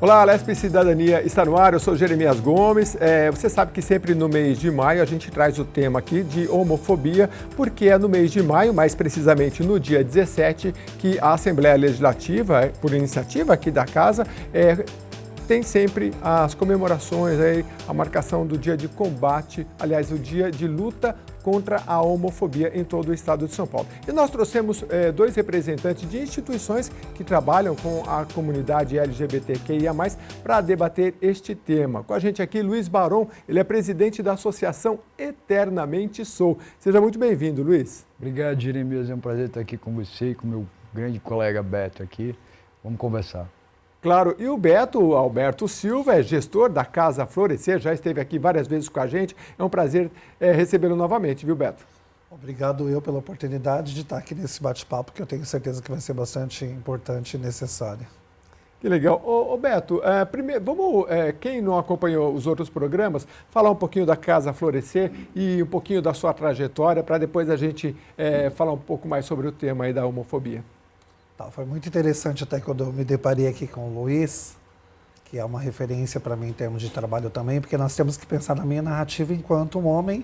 Olá, Lespe Cidadania está no ar, eu sou Jeremias Gomes. Você sabe que sempre no mês de maio a gente traz o tema aqui de homofobia, porque é no mês de maio, mais precisamente no dia 17, que a Assembleia Legislativa, por iniciativa aqui da Casa, tem sempre as comemorações, a marcação do dia de combate, aliás, o dia de luta contra a homofobia em todo o estado de São Paulo. E nós trouxemos dois representantes de instituições que trabalham com a comunidade LGBTQIA+, para debater este tema. Com a gente aqui, Luiz Baron, ele é presidente da Associação Eternamente Sou. Seja muito bem-vindo, Luiz. Obrigado, Jeremias. É um prazer estar aqui com você e com meu grande colega Beto aqui. Vamos conversar. Claro, e o Beto, Alberto Silva, é gestor da Casa Florescer, já esteve aqui várias vezes com a gente. É um prazer recebê-lo novamente, viu, Beto? Obrigado pela oportunidade de estar aqui nesse bate-papo, que eu tenho certeza que vai ser bastante importante e necessário. Que legal. Ô Beto, primeiro, vamos, quem não acompanhou os outros programas, falar um pouquinho da Casa Florescer e um pouquinho da sua trajetória, para depois a gente falar um pouco mais sobre o tema aí da homofobia. Foi muito interessante até quando eu me deparei aqui com o Luiz, que é uma referência para mim em termos de trabalho também, porque nós temos que pensar na minha narrativa enquanto um homem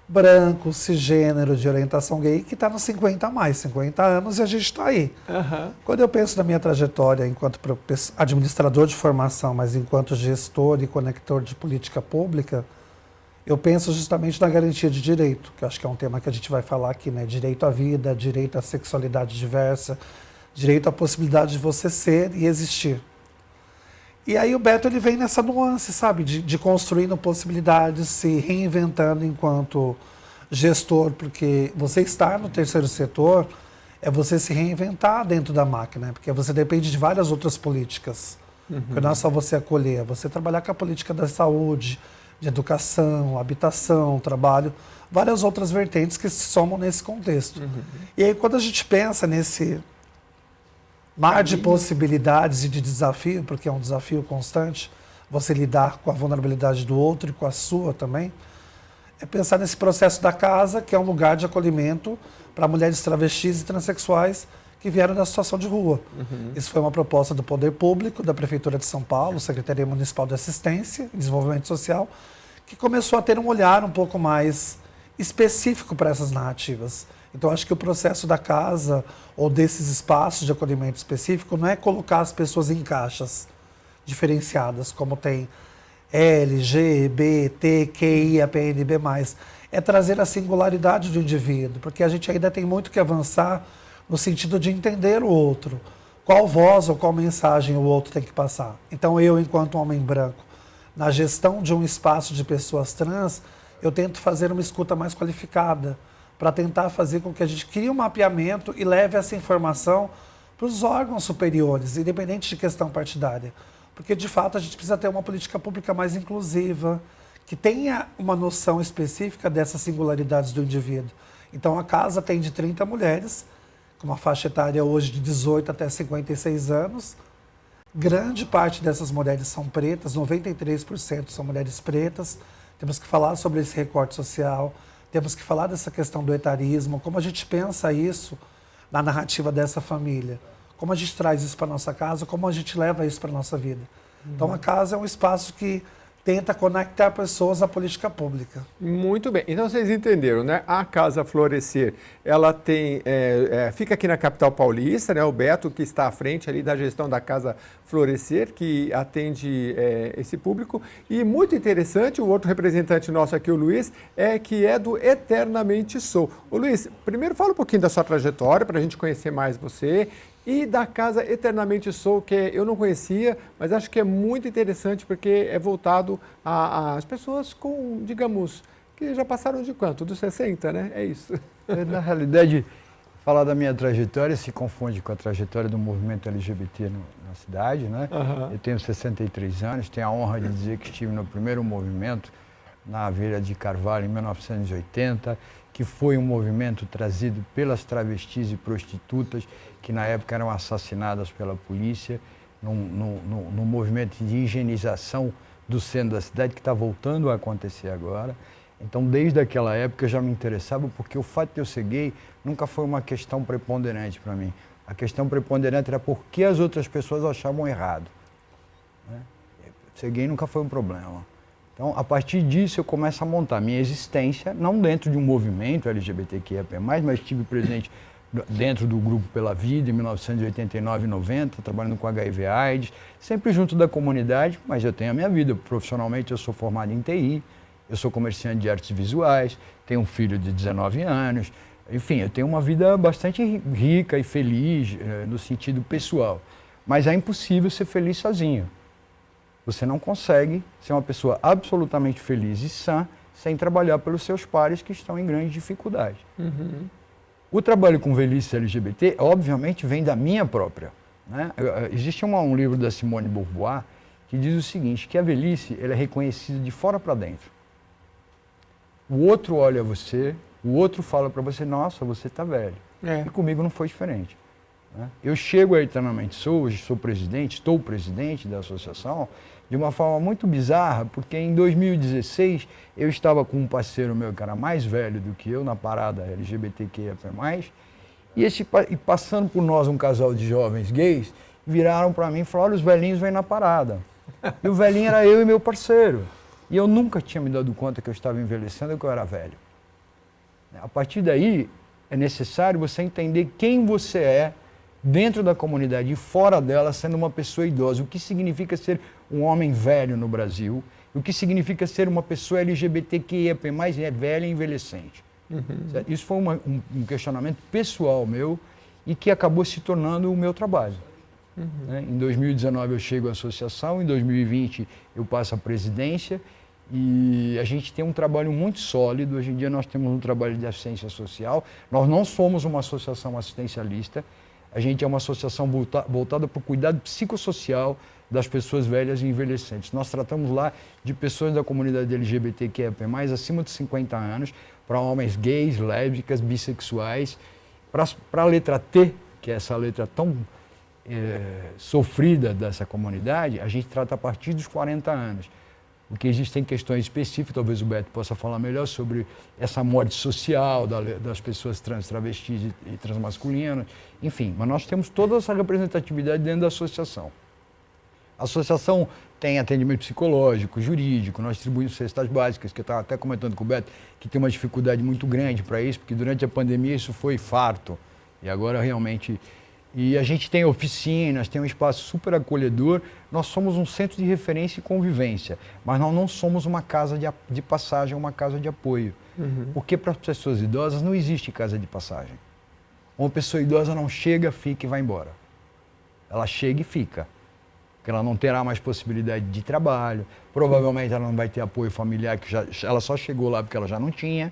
branco, cisgênero, de orientação gay, que está nos 50 anos e a gente está aí. Uhum. Quando eu penso na minha trajetória enquanto administrador de formação, mas enquanto gestor e conector de política pública, eu penso justamente na garantia de direito, que eu acho que é um tema que a gente vai falar aqui, né? Direito à vida, direito à sexualidade diversa, direito à possibilidade de você ser e existir. E aí o Beto ele vem nessa nuance, sabe, de construindo possibilidades, se reinventando enquanto gestor, porque você estar no terceiro setor é você se reinventar dentro da máquina, porque você depende de várias outras políticas. Porque não é só você acolher, é você trabalhar com a política da saúde, de educação, habitação, trabalho, várias outras vertentes que se somam nesse contexto. E aí quando a gente pensa nesse mar de possibilidades e de desafio, porque é um desafio constante, você lidar com a vulnerabilidade do outro e com a sua também, é pensar nesse processo da casa, que é um lugar de acolhimento para mulheres travestis e transexuais que vieram da situação de rua. Isso foi uma proposta do Poder Público, da Prefeitura de São Paulo, Secretaria Municipal de Assistência e Desenvolvimento Social, que começou a ter um olhar um pouco mais específico para essas narrativas. Então, acho que o processo da casa ou desses espaços de acolhimento específico não é colocar as pessoas em caixas diferenciadas, como tem L, G, B, T, Q, I, A, P, N, B+. É trazer a singularidade do indivíduo, porque a gente ainda tem muito que avançar no sentido de entender o outro. Qual voz ou qual mensagem o outro tem que passar. Então, eu, enquanto homem branco, na gestão de um espaço de pessoas trans, eu tento fazer uma escuta mais qualificada, para tentar fazer com que a gente crie um mapeamento e leve essa informação para os órgãos superiores, independente de questão partidária. Porque, de fato, a gente precisa ter uma política pública mais inclusiva, que tenha uma noção específica dessas singularidades do indivíduo. Então, a casa tem de 30 mulheres, com uma faixa etária hoje de 18 até 56 anos. Grande parte dessas mulheres são pretas, 93% são mulheres pretas. Temos que falar sobre esse recorte social. Temos que falar dessa questão do etarismo, como a gente pensa isso na narrativa dessa família, como a gente traz isso para a nossa casa, como a gente leva isso para a nossa vida. Então, a casa é um espaço que tenta conectar pessoas à política pública. Muito bem. Então, vocês entenderam, né? A Casa Florescer, ela tem, fica aqui na capital paulista, né? O Beto, que está à frente ali da gestão da Casa Florescer, que atende esse público. E muito interessante, o outro representante nosso aqui, o Luiz, que é do Eternamente Sou. Ô Luiz, primeiro fala um pouquinho da sua trajetória, para a gente conhecer mais você. E da Casa Eternamente Sou, que eu não conhecia, mas acho que é muito interessante porque é voltado às pessoas com, digamos, que já passaram de quanto? Dos 60, né? É isso. Na realidade, falar da minha trajetória se confunde com a trajetória do movimento LGBT na cidade, né? Eu tenho 63 anos, tenho a honra de dizer que estive no primeiro movimento na Vila de Carvalho em 1980, que foi um movimento trazido pelas travestis e prostitutas que na época eram assassinadas pela polícia, num movimento de higienização do centro da cidade que está voltando a acontecer agora. Então, desde aquela época eu já me interessava, porque o fato de eu ser gay nunca foi uma questão preponderante para mim. A questão preponderante era por que as outras pessoas achavam errado. né? Ser gay nunca foi um problema. Então, a partir disso, eu começo a montar minha existência, não dentro de um movimento LGBTQIA+, mas estive presente dentro do Grupo Pela Vida, em 1989 e 90, trabalhando com HIV/AIDS, sempre junto da comunidade, mas eu tenho a minha vida. Profissionalmente, eu sou formado em TI, eu sou comerciante de artes visuais, tenho um filho de 19 anos, enfim, eu tenho uma vida bastante rica e feliz, no sentido pessoal. Mas é impossível ser feliz sozinho. Você não consegue ser uma pessoa absolutamente feliz e sã sem trabalhar pelos seus pares que estão em grande dificuldade. Uhum. O trabalho com velhice LGBT, obviamente, vem da minha própria, né? Existe um livro da Simone de Beauvoir que diz o seguinte, que a velhice ela é reconhecida de fora para dentro. O outro olha você, o outro fala para você, nossa, você está velho. E comigo não foi diferente, né? Eu chego a Eternamente hoje sou presidente, estou presidente da associação, de uma forma muito bizarra, porque em 2016 eu estava com um parceiro meu que era mais velho do que eu na parada LGBTQIA+, e passando por nós um casal de jovens gays, viraram para mim e falaram, olha, os velhinhos vêm na parada. E o velhinho era eu e meu parceiro. E eu nunca tinha me dado conta que eu estava envelhecendo e que eu era velho. A partir daí, é necessário você entender quem você é dentro da comunidade e fora dela, sendo uma pessoa idosa. O que significa ser um homem velho no Brasil, o que significa ser uma pessoa LGBTQIA+, velha e envelhecente. Uhum. Isso foi um questionamento pessoal meu e que acabou se tornando o meu trabalho. Uhum. Né? Em 2019 eu chego à associação, em 2020 eu passo à presidência e a gente tem um trabalho muito sólido. Hoje em dia nós temos um trabalho de assistência social. Nós não somos uma associação assistencialista, a gente é uma associação voltada para o cuidado psicossocial das pessoas velhas e envelhecentes. Nós tratamos lá de pessoas da comunidade LGBTQIA+, acima de 50 anos, para homens gays, lésbicas, bissexuais. Para a letra T, que é essa letra tão sofrida dessa comunidade, a gente trata a partir dos 40 anos. Porque existem questões específicas, talvez o Beto possa falar melhor sobre essa morte social das pessoas trans, travestis e transmasculinas, enfim. Mas nós temos toda essa representatividade dentro da associação. A associação tem atendimento psicológico, jurídico, nós distribuímos cestas básicas, que eu estava até comentando com o Beto, que tem uma dificuldade muito grande para isso, porque durante a pandemia isso foi farto. E agora realmente... E a gente tem oficinas, tem um espaço super acolhedor. Nós somos um centro de referência e convivência, mas nós não somos uma casa de passagem, uma casa de apoio. Uhum. Porque para as pessoas idosas não existe casa de passagem. Uma pessoa idosa não chega, fica e vai embora. Ela chega e fica. Porque ela não terá mais possibilidade de trabalho, provavelmente ela não vai ter apoio familiar, que ela só chegou lá porque ela já não tinha.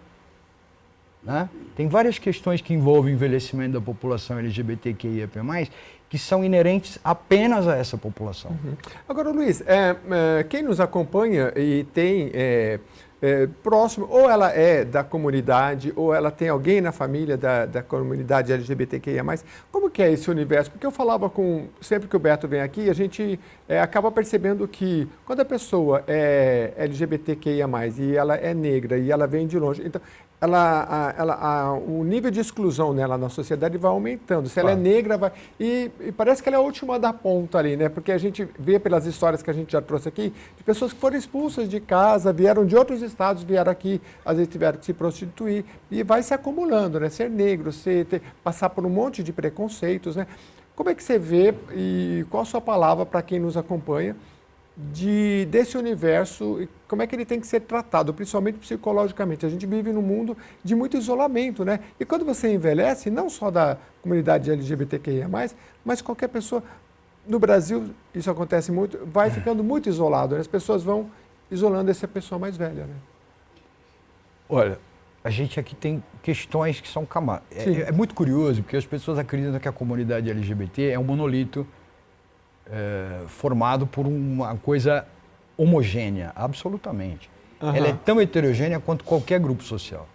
Né? Tem várias questões que envolvem o envelhecimento da população LGBTQIA+, que são inerentes apenas a essa população. Uhum. Agora, Luiz, quem nos acompanha e tem próximo, ou ela é da comunidade, ou ela tem alguém na família da comunidade LGBTQIA+, como que é esse universo? Porque eu falava sempre que o Beto vem aqui, a gente acaba percebendo que quando a pessoa é LGBTQIA+, e ela é negra, e ela vem de longe, então o nível de exclusão nela na sociedade vai aumentando. Se ela é negra, vai... E parece que ela é a última da ponta ali, né? Porque a gente vê pelas histórias que a gente já trouxe aqui, de pessoas que foram expulsas de casa, vieram de outros estados, vieram aqui, às vezes tiveram que se prostituir, e vai se acumulando, né? Ser negro, passar por um monte de preconceitos, né? Como é que você vê e qual a sua palavra para quem nos acompanha desse universo e como é que ele tem que ser tratado, principalmente psicologicamente? A gente vive num mundo de muito isolamento, né? E quando você envelhece, não só da comunidade LGBTQIA+, mas qualquer pessoa, no Brasil, isso acontece muito, vai ficando muito isolado, né? As pessoas vão isolando essa pessoa mais velha, né? Olha, a gente aqui tem questões que são camadas. É muito curioso, porque as pessoas acreditam que a comunidade LGBT é um monolito formado por uma coisa homogênea, absolutamente. Uhum. Ela é tão heterogênea quanto qualquer grupo social.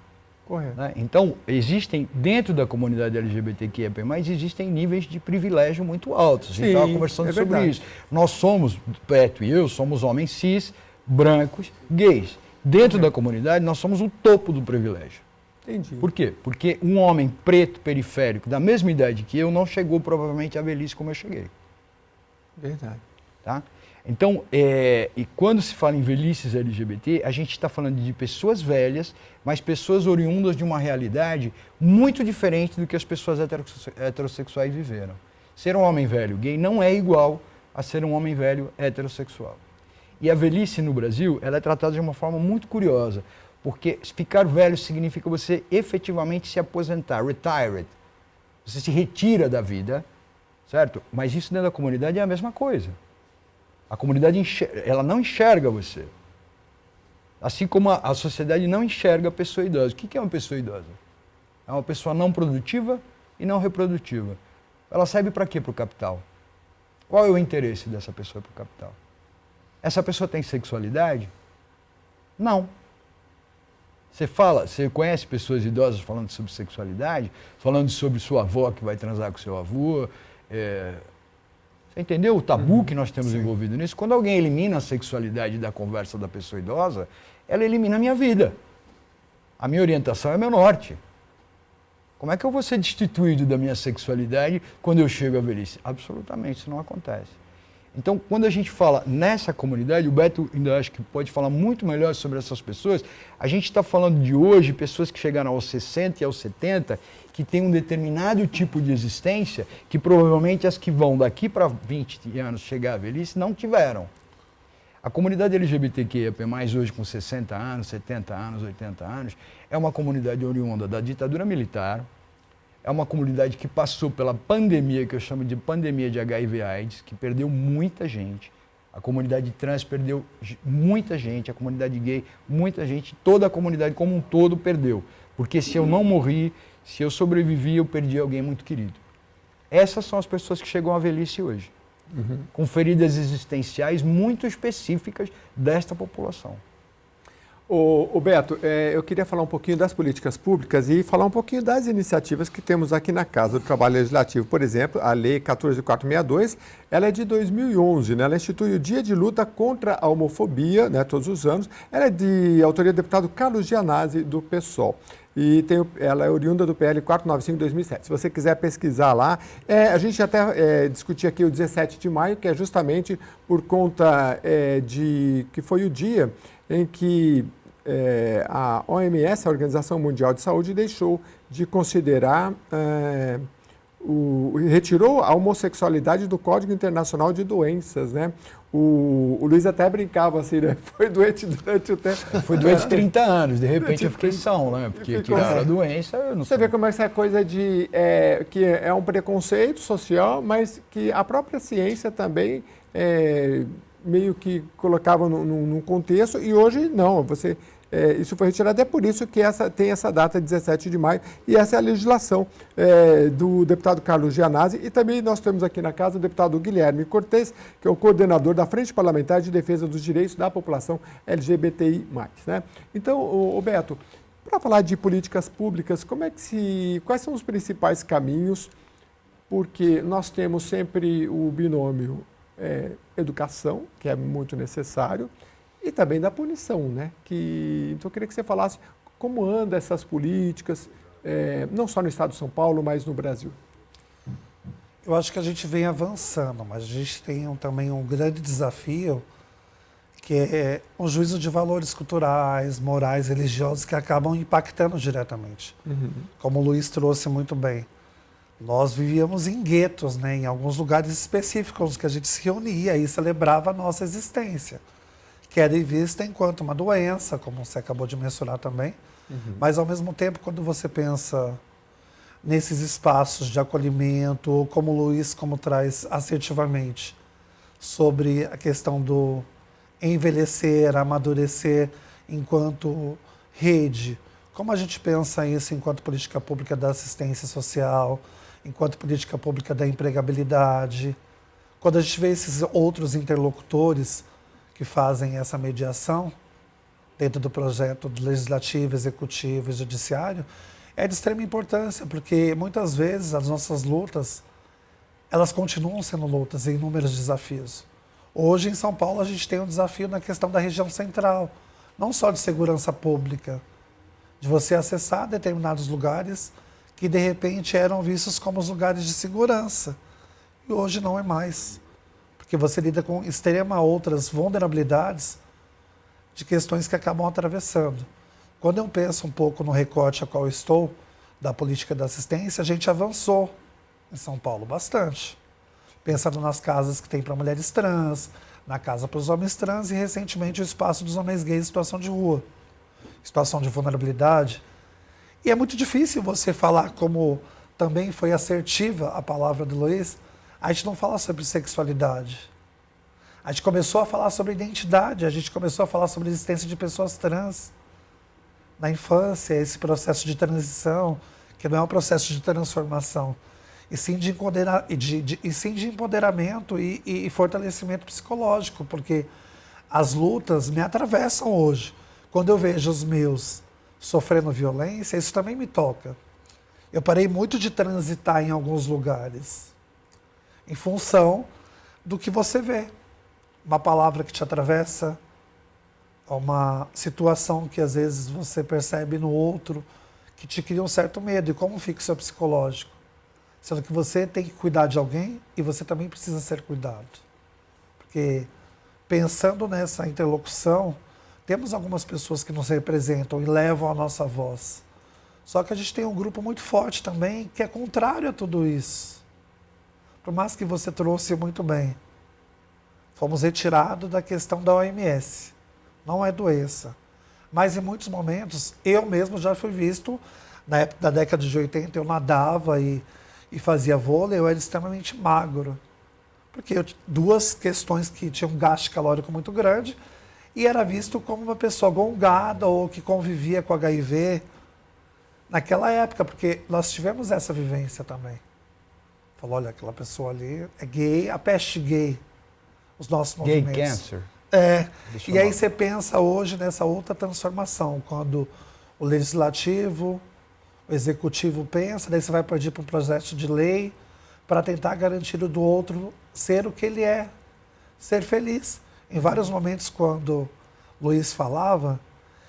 Correto. Né? Então, existem, dentro da comunidade LGBTQIA+, existem níveis de privilégio muito altos. A gente estava conversando sobre isso. Nós somos, Beto e eu, somos homens cis, brancos, gays. Dentro da comunidade, nós somos o topo do privilégio. Entendi. Por quê? Porque um homem preto, periférico, da mesma idade que eu, não chegou provavelmente à velhice como eu cheguei. Verdade. Tá? Então, e quando se fala em velhices LGBT, a gente está falando de pessoas velhas, mas pessoas oriundas de uma realidade muito diferente do que as pessoas heterossexuais viveram. Ser um homem velho gay não é igual a ser um homem velho heterossexual. E a velhice no Brasil, ela é tratada de uma forma muito curiosa, porque ficar velho significa você efetivamente se aposentar, retired. Você se retira da vida, certo? Mas isso dentro da comunidade é a mesma coisa. A comunidade ela não enxerga você. Assim como a sociedade não enxerga a pessoa idosa. O que é uma pessoa idosa? É uma pessoa não produtiva e não reprodutiva. Ela serve para quê para o capital? Qual é o interesse dessa pessoa para o capital? Essa pessoa tem sexualidade? Não. Você conhece pessoas idosas falando sobre sexualidade? Falando sobre sua avó que vai transar com seu avô? Você entendeu o tabu que nós temos envolvido nisso? Quando alguém elimina a sexualidade da conversa da pessoa idosa, ela elimina a minha vida. A minha orientação é meu norte. Como é que eu vou ser destituído da minha sexualidade quando eu chego à velhice? Absolutamente, isso não acontece. Então, quando a gente fala nessa comunidade, o Beto ainda acho que pode falar muito melhor sobre essas pessoas, a gente está falando de hoje, pessoas que chegaram aos 60 e aos 70, que têm um determinado tipo de existência, que provavelmente as que vão daqui para 20 anos chegar à velhice não tiveram. A comunidade LGBTQIA+, hoje com 60 anos, 70 anos, 80 anos, é uma comunidade oriunda da ditadura militar, é uma comunidade que passou pela pandemia, que eu chamo de pandemia de HIV/AIDS, que perdeu muita gente. A comunidade trans perdeu muita gente, a comunidade gay, muita gente, toda a comunidade como um todo perdeu. Porque se eu não morri, se eu sobrevivi, eu perdi alguém muito querido. Essas são as pessoas que chegam à velhice hoje, com feridas existenciais muito específicas desta população. Ô Beto, eu queria falar um pouquinho das políticas públicas e falar um pouquinho das iniciativas que temos aqui na Casa do Trabalho Legislativo. Por exemplo, a Lei 14.462, ela é de 2011, né? Ela institui o Dia de Luta contra a Homofobia, né, todos os anos. Ela é de autoria do deputado Carlos Gianazzi, do PSOL. E ela é oriunda do PL 495 de 2007. Se você quiser pesquisar lá, a gente até discutiu aqui o 17 de maio, que é justamente por conta de que foi o dia em que a OMS, a Organização Mundial de Saúde, deixou de considerar, retirou a homossexualidade do Código Internacional de Doenças, né? O Luiz até brincava assim, né? Foi doente durante o tempo. Foi doente 30 anos, de repente eu fiquei são, né? Porque tiraram a doença, eu não sei. Você vê como essa coisa de que é um preconceito social, mas que a própria ciência também meio que colocava num contexto, e hoje não, isso foi retirado, é por isso que tem essa data, 17 de maio, e essa é a legislação do deputado Carlos Gianazzi, e também nós temos aqui na casa o deputado Guilherme Cortes, que é o coordenador da Frente Parlamentar de Defesa dos Direitos da População LGBTI+, né? Então, Beto, para falar de políticas públicas, quais são os principais caminhos? Porque nós temos sempre o binômio educação, que é muito necessário, e também da punição, né? Então eu queria que você falasse como andam essas políticas, não só no estado de São Paulo, mas no Brasil. Eu acho que a gente vem avançando, mas a gente tem também um grande desafio, que é um juízo de valores culturais, morais, religiosos, que acabam impactando diretamente. Como o Luiz trouxe muito bem. Nós vivíamos em guetos, né, em alguns lugares específicos que a gente se reunia e celebrava a nossa existência, que era vista enquanto uma doença, como você acabou de mencionar também. Mas, ao mesmo tempo, quando você pensa nesses espaços de acolhimento, ou como o Luiz traz assertivamente, sobre a questão do envelhecer, amadurecer enquanto rede, como a gente pensa isso enquanto política pública da assistência social, enquanto política pública da empregabilidade. Quando a gente vê esses outros interlocutores que fazem essa mediação dentro do projeto legislativo, executivo e judiciário, é de extrema importância, porque muitas vezes as nossas lutas, elas continuam sendo lutas em inúmeros desafios. Hoje, em São Paulo, a gente tem um desafio na questão da região central, não só de segurança pública, de você acessar determinados lugares que, de repente, eram vistos como os lugares de segurança. E hoje não é mais. porque você lida com extrema outras vulnerabilidades de questões que acabam atravessando. Quando eu penso um pouco no recorte a qual eu estou, da política da assistência, a gente avançou em São Paulo bastante. Pensando nas casas que tem para mulheres trans, na casa para os homens trans e, recentemente, o espaço dos homens gays em situação de rua, situação de vulnerabilidade. E é muito difícil você falar, como também foi assertiva a palavra do Luiz, a gente não fala sobre sexualidade. A gente começou a falar sobre identidade, a gente começou a falar sobre a existência de pessoas trans na infância, esse processo de transição, que não é um processo de transformação, e sim de empoderamento e fortalecimento psicológico, porque as lutas me atravessam hoje. Quando eu vejo os meus sofrendo violência, isso também me toca. Eu parei muito de transitar em alguns lugares, em função do que você vê. Uma palavra que te atravessa, uma situação que às vezes você percebe no outro, que te cria um certo medo. E como fica o seu psicológico? Sendo que você tem que cuidar de alguém e você também precisa ser cuidado. Porque, pensando nessa interlocução, temos algumas pessoas que nos representam e levam a nossa voz. Só que a gente tem um grupo muito forte também que é contrário a tudo isso. Por mais que você trouxe muito bem, fomos retirados da questão da OMS. Não é doença. Mas em muitos momentos, eu mesmo já fui visto, na época da década de 80, eu nadava e fazia vôlei, eu era extremamente magro. Porque eu tinha duas questões que tinham um gasto calórico muito grande e era visto como uma pessoa gongada ou que convivia com HIV naquela época, porque nós tivemos essa vivência também. Falou, olha, aquela pessoa ali é gay, a peste gay, os nossos movimentos. Gay cancer. E aí você pensa hoje nessa outra transformação, quando o legislativo, o executivo pensa, daí você vai partir para um projeto de lei para tentar garantir o do outro ser o que ele é, ser feliz. Em vários momentos, quando Luiz falava,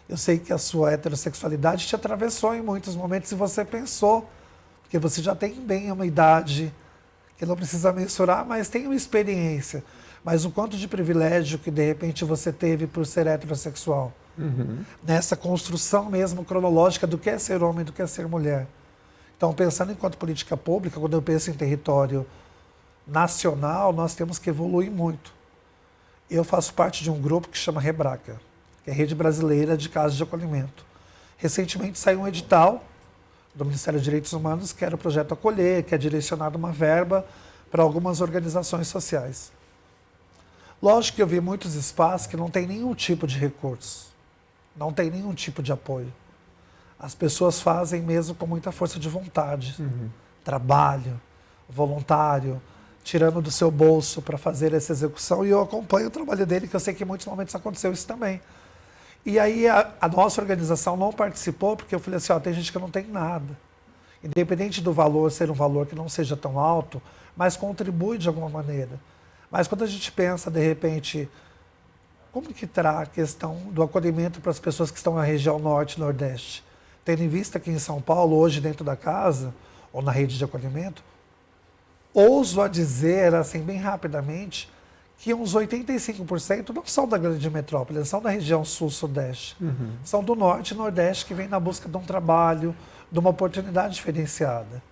eu sei que a sua heterossexualidade te atravessou em muitos momentos e você pensou, porque você já tem bem uma idade que não precisa mensurar, mas tem uma experiência. Mas o quanto de privilégio que, de repente, você teve por ser heterossexual. Nessa construção mesmo cronológica do que é ser homem e do que é ser mulher. Então, pensando enquanto política pública, quando eu penso em território nacional, nós temos que evoluir muito. Eu faço parte de um grupo que chama Rebraca, que é a Rede Brasileira de Casas de Acolhimento. Recentemente saiu um edital do Ministério dos Direitos Humanos, que era o projeto Acolher, que é direcionado uma verba para algumas organizações sociais. Lógico que eu vi muitos espaços que não tem nenhum tipo de recurso, não tem nenhum tipo de apoio. As pessoas fazem mesmo com muita força de vontade, trabalho, voluntário, tirando do seu bolso para fazer essa execução, e eu acompanho o trabalho dele, que eu sei que em muitos momentos aconteceu isso também. E aí a nossa organização não participou, porque eu falei assim, ó, tem gente que não tem nada. Independente do valor ser um valor que não seja tão alto, mas contribui de alguma maneira. Mas quando a gente pensa, de repente, como que terá a questão do acolhimento para as pessoas que estão na região norte e nordeste? Tendo em vista que em São Paulo, hoje dentro da casa, ou na rede de acolhimento, ouso a dizer, assim, bem rapidamente, que uns 85% não são da grande metrópole, eles são da região sul-sudeste. São do norte e nordeste que vêm na busca de um trabalho, de uma oportunidade diferenciada.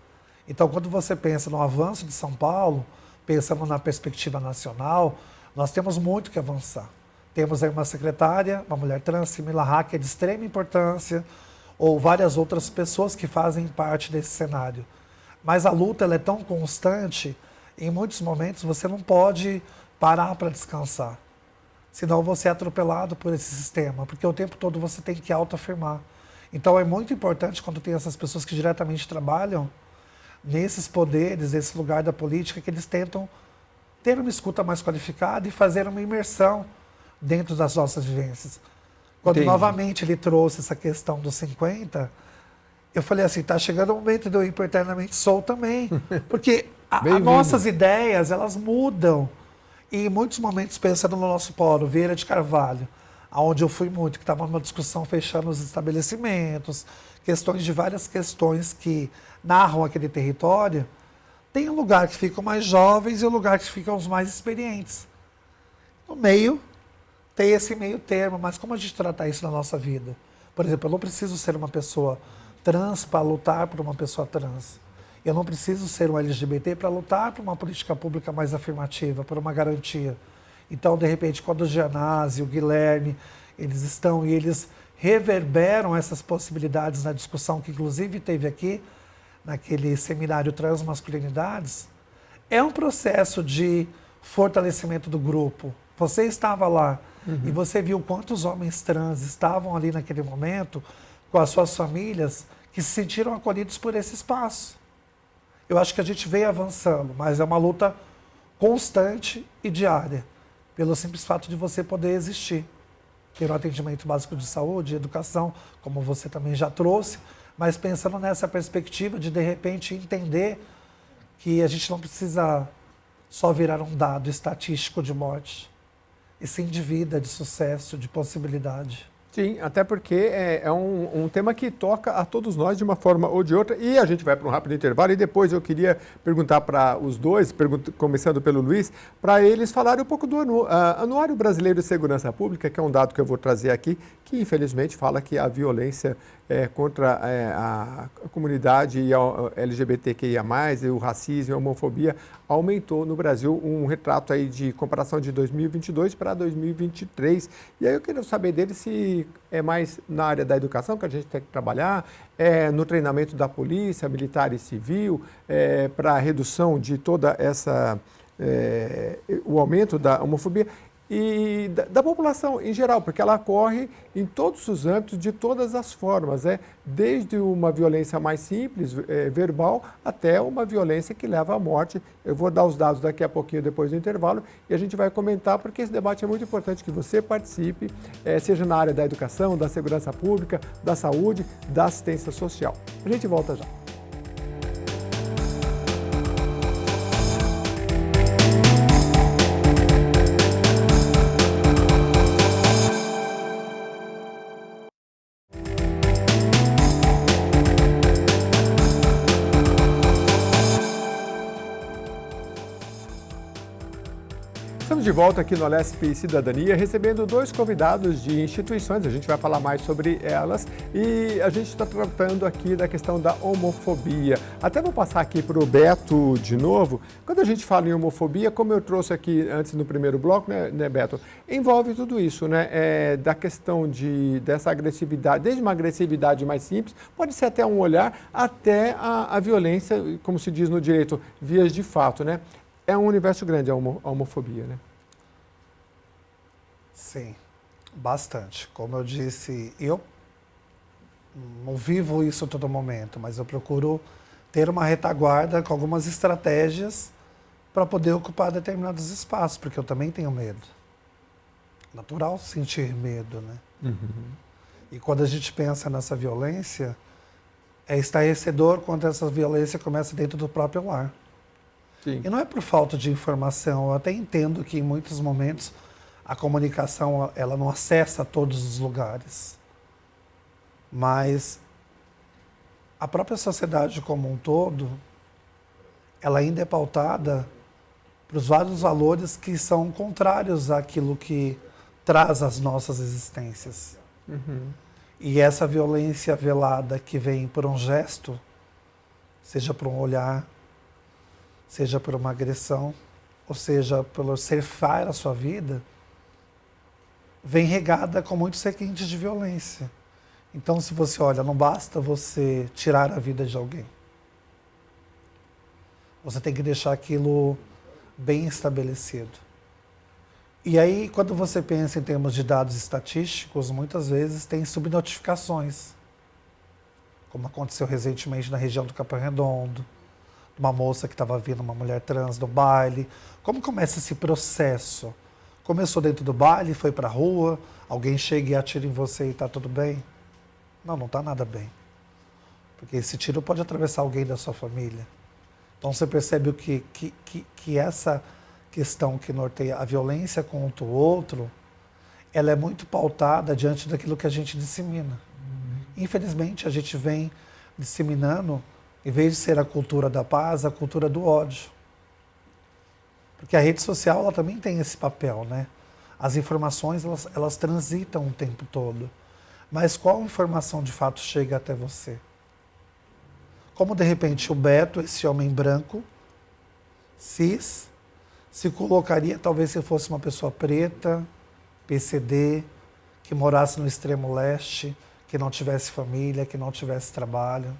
Então, quando você pensa no avanço de São Paulo, pensando na perspectiva nacional, nós temos muito que avançar. Temos aí uma secretária, uma mulher trans, Simila Hack, que é de extrema importância, ou várias outras pessoas que fazem parte desse cenário. Mas a luta ela é tão constante, em muitos momentos você não pode parar para descansar. Senão você é atropelado por esse sistema, porque o tempo todo você tem que autoafirmar. Então é muito importante quando tem essas pessoas que diretamente trabalham nesses poderes, nesse lugar da política, que eles tentam ter uma escuta mais qualificada e fazer uma imersão dentro das nossas vivências. Quando novamente ele trouxe essa questão dos 50, eu falei assim, está chegando o momento de eu ir por eternamente sou também. Porque as nossas ideias, elas mudam. E em muitos momentos, pensando no nosso polo, Vieira de Carvalho, onde eu fui muito, que estava numa discussão fechando os estabelecimentos, questões de várias questões que narram aquele território, Tem um lugar que ficam mais jovens e um lugar que ficam os mais experientes. No meio, tem esse meio termo, mas como a gente trata isso na nossa vida? Por exemplo, eu não preciso ser uma pessoa trans para lutar por uma pessoa trans. Eu não preciso ser um LGBT para lutar por uma política pública mais afirmativa, por uma garantia. Então, de repente, quando o Gianazzi, o Guilherme, eles estão e eles reverberam essas possibilidades na discussão que inclusive teve aqui, naquele seminário Transmasculinidades, é um processo de fortalecimento do grupo. Você estava lá e você viu quantos homens trans estavam ali naquele momento com as suas famílias que se sentiram acolhidos por esse espaço. Eu acho que a gente vem avançando, mas é uma luta constante e diária, pelo simples fato de você poder existir. Ter um atendimento básico de saúde, educação, como você também já trouxe, mas pensando nessa perspectiva de repente, entender que a gente não precisa só virar um dado estatístico de morte, e sim de vida, de sucesso, de possibilidade. Sim, até porque é um tema que toca a todos nós de uma forma ou de outra. E a gente vai para um rápido intervalo e depois eu queria perguntar para os dois, começando pelo Luiz, para eles falarem um pouco do Anuário Brasileiro de Segurança Pública, que é um dado que eu vou trazer aqui, que infelizmente fala que a violência contra a comunidade e a LGBTQIA+, e o racismo e a homofobia aumentou no Brasil. Um retrato aí de comparação de 2022 para 2023. E aí eu queria saber dele se é mais na área da educação que a gente tem que trabalhar, no treinamento da polícia, militar e civil, para a redução de toda essa, o aumento da homofobia e da população em geral, porque ela ocorre em todos os âmbitos, de todas as formas, desde uma violência mais simples, verbal, até uma violência que leva à morte. Eu vou dar os dados daqui a pouquinho, depois do intervalo, e a gente vai comentar, porque esse debate é muito importante que você participe, seja na área da educação, da segurança pública, da saúde, da assistência social. A gente volta já. Estamos de volta aqui no LSP Cidadania, recebendo dois convidados de instituições, a gente vai falar mais sobre elas, e a gente está tratando aqui da questão da homofobia. Até vou passar aqui para o Beto de novo. Quando a gente fala em homofobia, como eu trouxe aqui antes no primeiro bloco, né Beto, envolve tudo isso, né? Da questão dessa agressividade, desde uma agressividade mais simples, pode ser até um olhar, até a violência, como se diz no direito, vias de fato, né? É um universo grande a homofobia, né? Sim, bastante. Como eu disse, eu não vivo isso a todo momento, mas eu procuro ter uma retaguarda com algumas estratégias para poder ocupar determinados espaços, porque eu também tenho medo. Natural sentir medo, né? Uhum. E quando a gente pensa nessa violência, é estarrecedor quando essa violência começa dentro do próprio lar. Sim. E não é por falta de informação, eu até entendo que em muitos momentos a comunicação ela não acessa todos os lugares. Mas a própria sociedade como um todo, ela ainda é pautada para os vários valores que são contrários àquilo que traz as nossas existências. Uhum. E essa violência velada que vem por um gesto, seja por um olhar, seja por uma agressão, ou seja, pelo ceifar a sua vida, vem regada com muitos requintes de violência. Então, se você olha, não basta você tirar a vida de alguém. Você tem que deixar aquilo bem estabelecido. E aí, quando você pensa em termos de dados estatísticos, muitas vezes tem subnotificações, como aconteceu recentemente na região do Capão Redondo, uma moça que estava vindo, uma mulher trans no baile. Como começa esse processo? Começou dentro do baile, foi para a rua, alguém chega e atira em você e está tudo bem? Não está nada bem. Porque esse tiro pode atravessar alguém da sua família. Então você percebe que essa questão que norteia a violência contra o outro, ela é muito pautada diante daquilo que a gente dissemina. Infelizmente, a gente vem disseminando em vez de ser a cultura da paz, a cultura do ódio. Porque a rede social ela também tem esse papel, né? As informações elas transitam o tempo todo. Mas qual informação de fato chega até você? Como de repente o Beto, esse homem branco, cis, se colocaria talvez se fosse uma pessoa preta, PCD, que morasse no extremo leste, que não tivesse família, que não tivesse trabalho,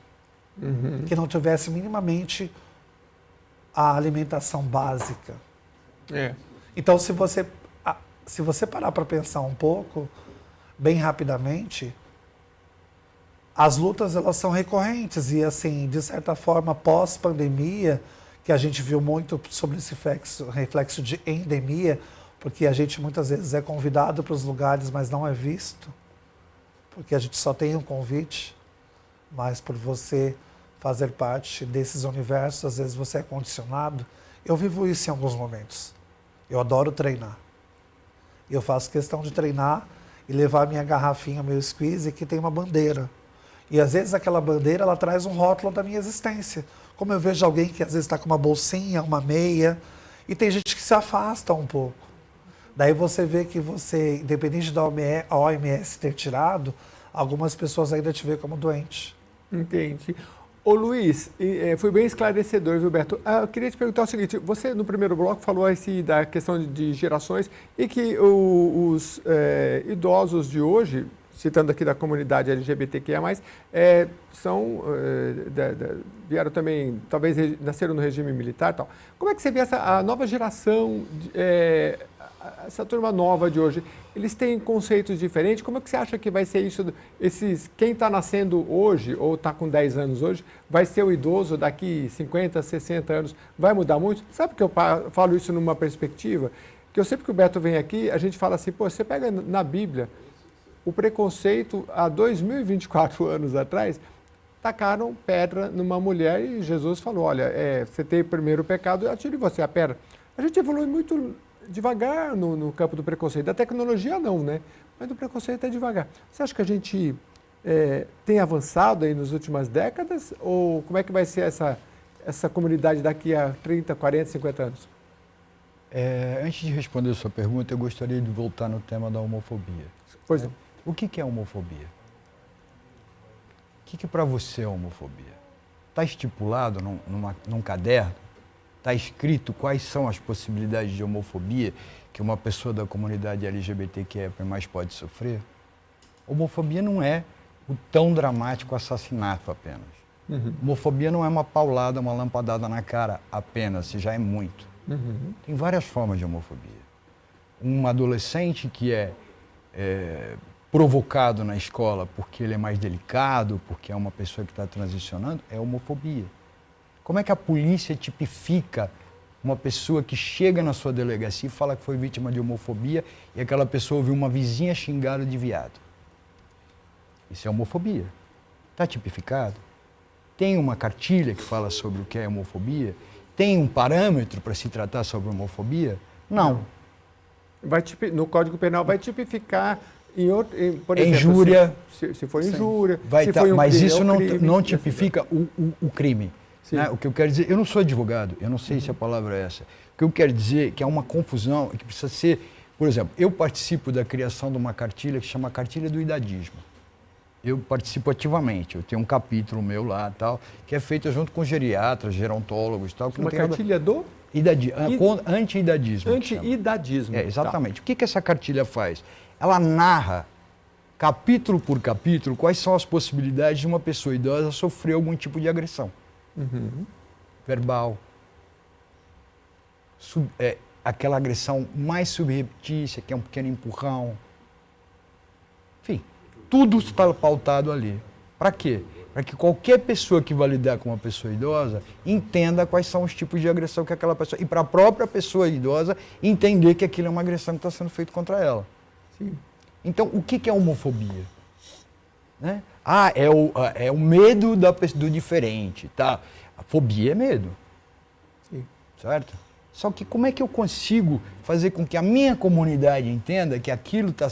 que não tivesse minimamente a alimentação básica. Então, se você parar para pensar um pouco, bem rapidamente, as lutas elas são recorrentes e, assim, de certa forma, pós-pandemia, que a gente viu muito sobre esse reflexo de endemia, porque a gente muitas vezes é convidado para os lugares, mas não é visto, porque a gente só tem um convite, mas por você fazer parte desses universos, às vezes você é condicionado. Eu vivo isso em alguns momentos. Eu adoro treinar. Eu faço questão de treinar e levar minha garrafinha, meu squeeze, que tem uma bandeira. E às vezes aquela bandeira, ela traz um rótulo da minha existência. Como eu vejo alguém que às vezes está com uma bolsinha, uma meia, e tem gente que se afasta um pouco. Daí você vê que você, independente da OMS ter tirado, algumas pessoas ainda te veem como doente. Entendi. Ô Luiz, foi bem esclarecedor, viu, Beto? Eu queria te perguntar o seguinte, você no primeiro bloco falou da questão de gerações e que os idosos de hoje, citando aqui da comunidade LGBTQIA+, são, vieram também, talvez nasceram no regime militar e tal. Como é que você vê a nova geração, essa turma nova de hoje? Eles têm conceitos diferentes? Como é que você acha que vai ser isso? Quem está nascendo hoje, ou está com 10 anos hoje, vai ser o idoso daqui 50, 60 anos? Vai mudar muito? Sabe que eu falo isso numa perspectiva? Que eu sempre que o Beto vem aqui, a gente fala assim, pô, você pega na Bíblia, o preconceito há 2024 anos atrás, tacaram pedra numa mulher e Jesus falou, olha, você tem o primeiro pecado, atire você a pedra. A gente evolui muito devagar no campo do preconceito. Da tecnologia não, né? Mas do preconceito é devagar. Você acha que a gente tem avançado aí nas últimas décadas? Ou como é que vai ser essa comunidade daqui a 30, 40, 50 anos? Antes de responder a sua pergunta, eu gostaria de voltar no tema da homofobia. Pois não. O que é homofobia? O que para você é homofobia? Está estipulado num caderno? Está escrito quais são as possibilidades de homofobia que uma pessoa da comunidade LGBTQIA+ pode sofrer? Homofobia não é o tão dramático assassinato apenas. Homofobia não é uma paulada, uma lampadada na cara apenas, se já é muito. Tem várias formas de homofobia. Um adolescente que é provocado na escola porque ele é mais delicado, porque é uma pessoa que está transicionando, é homofobia. Como é que a polícia tipifica uma pessoa que chega na sua delegacia e fala que foi vítima de homofobia e aquela pessoa ouviu uma vizinha xingá-lo de viado? Isso é homofobia. Está tipificado? Tem uma cartilha que fala sobre o que é homofobia? Tem um parâmetro para se tratar sobre homofobia? Não. No Código Penal vai tipificar, por exemplo, injúria. Se for injúria, se foi mas crime, isso crime, não tipifica o crime. Né? O que eu quero dizer, eu não sou advogado, eu não sei se a palavra é essa. O que eu quero dizer é que há uma confusão que precisa ser... Por exemplo, eu participo da criação de uma cartilha que chama Cartilha do Idadismo. Eu participo ativamente, eu tenho um capítulo meu lá, tal, que é feito junto com geriatras, gerontólogos, tal. Que uma cartilha do? Anti-idadismo. Anti-idadismo. Exatamente. Tá. O que essa cartilha faz? Ela narra, capítulo por capítulo, quais são as possibilidades de uma pessoa idosa sofrer algum tipo de agressão. Verbal. Aquela agressão mais subreptícia, que é um pequeno empurrão. Enfim, tudo está pautado ali. Para quê? Para que qualquer pessoa que vai lidar com uma pessoa idosa entenda quais são os tipos de agressão que aquela pessoa... E para a própria pessoa idosa entender que aquilo é uma agressão que está sendo feita contra ela. Sim. Então, o que é homofobia? Né? É o medo do diferente, tá? A fobia é medo. Sim. Certo? Só que como é que eu consigo fazer com que a minha comunidade entenda que aquilo está,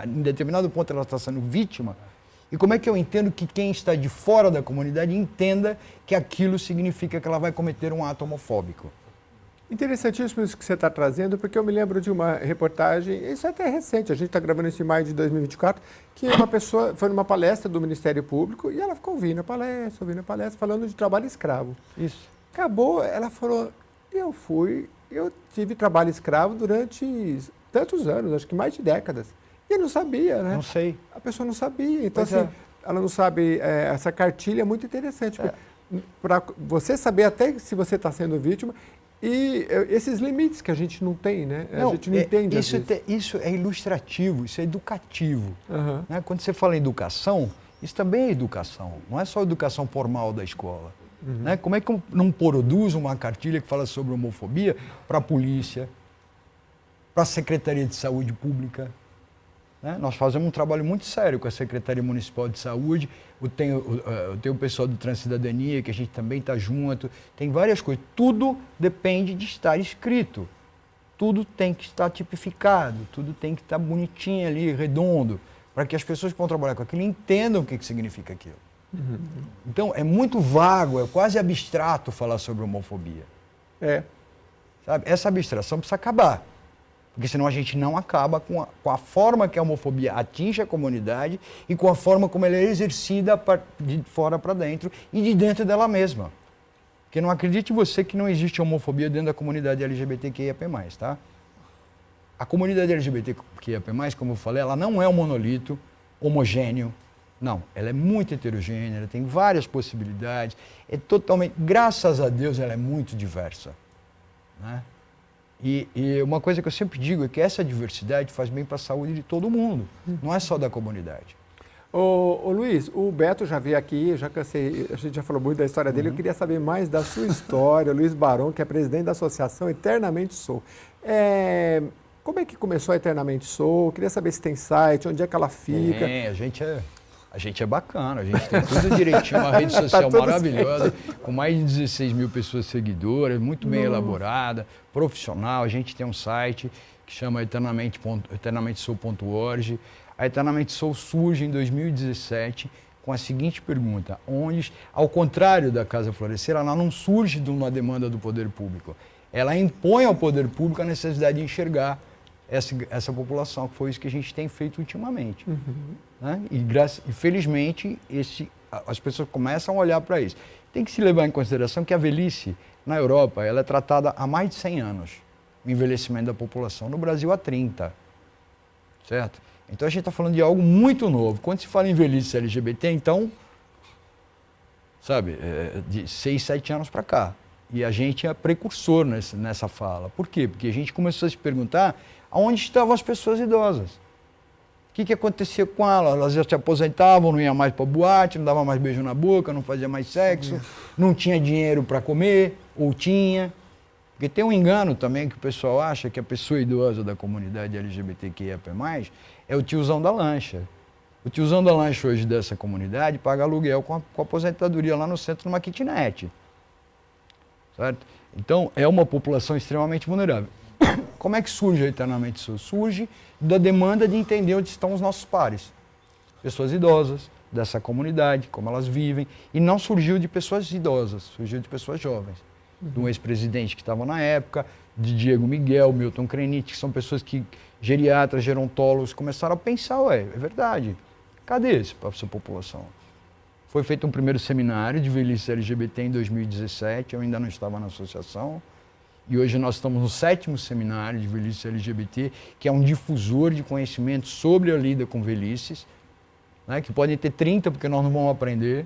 em determinado ponto ela está sendo vítima E como é que eu entendo que quem está de fora da comunidade entenda que aquilo significa que ela vai cometer um ato homofóbico? Interessantíssimo isso que você está trazendo, porque eu me lembro de uma reportagem, isso é até recente, a gente está gravando isso em maio de 2024, que uma pessoa foi numa palestra do Ministério Público e ela ficou ouvindo a palestra, falando de trabalho escravo. Isso. Acabou, ela falou, eu tive trabalho escravo durante tantos anos, acho que mais de décadas. E eu não sabia, né? Não sei. A pessoa não sabia. Então, Pois assim, ela não sabe, essa cartilha é muito interessante. Para você saber até se você está sendo vítima e esses limites que a gente não tem, né? Não, a gente não entende. Isso é ilustrativo, isso é educativo. Uhum. Né? Quando você fala em educação, isso também é educação. Não é só educação formal da escola. Uhum. Né? Como é que eu não produzo uma cartilha que fala sobre homofobia para a polícia, para a Secretaria de Saúde Pública? Né? Nós fazemos um trabalho muito sério com a Secretaria Municipal de Saúde, tem o pessoal do Transcidadania, que a gente também está junto, tem várias coisas. Tudo depende de estar escrito, tudo tem que estar tipificado, tudo tem que estar bonitinho ali, redondo, para que as pessoas que vão trabalhar com aquilo entendam o que significa aquilo. Uhum. Então, é muito vago, é quase abstrato falar sobre homofobia. Sabe? Essa abstração precisa acabar. Porque senão a gente não acaba com a forma que a homofobia atinge a comunidade e com a forma como ela é exercida de fora para dentro e de dentro dela mesma. Porque não acredite você que não existe homofobia dentro da comunidade LGBTQIAP+, tá? A comunidade LGBTQIAP+, como eu falei, ela não é um monolito homogêneo. Não, ela é muito heterogênea, ela tem várias possibilidades, graças a Deus, ela é muito diversa, né? E uma coisa que eu sempre digo é que essa diversidade faz bem para a saúde de todo mundo, não é só da comunidade. Ô Luiz, o Beto já veio aqui, eu já cansei, a gente já falou muito da história dele, eu queria saber mais da sua história, Luiz Barão, que é presidente da Associação Eternamente Sou. Como é que começou a Eternamente Sou? Eu queria saber se tem site, onde é que ela fica. A gente é bacana, a gente tem tudo direitinho, uma rede social maravilhosa, com mais de 16 mil pessoas seguidoras, muito bem elaborada, profissional. A gente tem um site que chama eternamentesoul.org. A Eternamente Soul surge em 2017 com a seguinte pergunta, ao contrário da Casa Florescer, ela não surge de uma demanda do poder público. Ela impõe ao poder público a necessidade de enxergar essa população, que foi isso que a gente tem feito ultimamente. Né? E felizmente as pessoas começam a olhar para isso. Tem que se levar em consideração que a velhice na Europa ela é tratada há mais de 100 anos, o envelhecimento da população. No Brasil há 30, certo? Então a gente está falando de algo muito novo. Quando se fala em velhice LGBT, então, sabe, de 6, 7 anos para cá. E a gente é precursor nessa fala. Por quê? Porque a gente começou a se perguntar aonde estavam as pessoas idosas. O que acontecia com elas? Elas já se aposentavam, não iam mais para boate, não dava mais beijo na boca, não fazia mais sexo, não tinha dinheiro para comer, ou tinha. Porque tem um engano também que o pessoal acha que a pessoa idosa da comunidade LGBTQIAP+, é o tiozão da lancha. O tiozão da lancha hoje dessa comunidade paga aluguel com a aposentadoria lá no centro numa kitnet. Certo? Então, é uma população extremamente vulnerável. Como é que surge a Eternamente Sou? Surge da demanda de entender onde estão os nossos pares. Pessoas idosas dessa comunidade, como elas vivem. E não surgiu de pessoas idosas, surgiu de pessoas jovens. De um ex-presidente que estava na época, de Diego Miguel, Milton Krenit, que são pessoas que, geriatras, gerontólogos, começaram a pensar, é verdade, cadê essa população? Foi feito um primeiro seminário de velhice LGBT em 2017, eu ainda não estava na associação, e hoje nós estamos no 7º seminário de velhice LGBT, que é um difusor de conhecimento sobre a lida com velhices, né, que podem ter 30, porque nós não vamos aprender,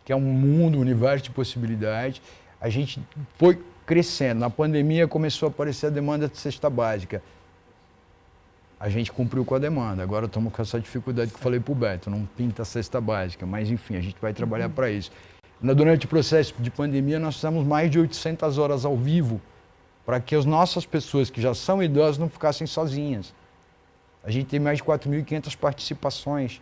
que é um mundo, um universo de possibilidades. A gente foi crescendo, na pandemia começou a aparecer a demanda de cesta básica. A gente cumpriu com a demanda, agora estamos com essa dificuldade que eu falei para o Beto, não pinta a cesta básica, mas enfim, a gente vai trabalhar para isso. Durante o processo de pandemia, nós fizemos mais de 800 horas ao vivo, para que as nossas pessoas que já são idosas não ficassem sozinhas. A gente tem mais de 4.500 participações.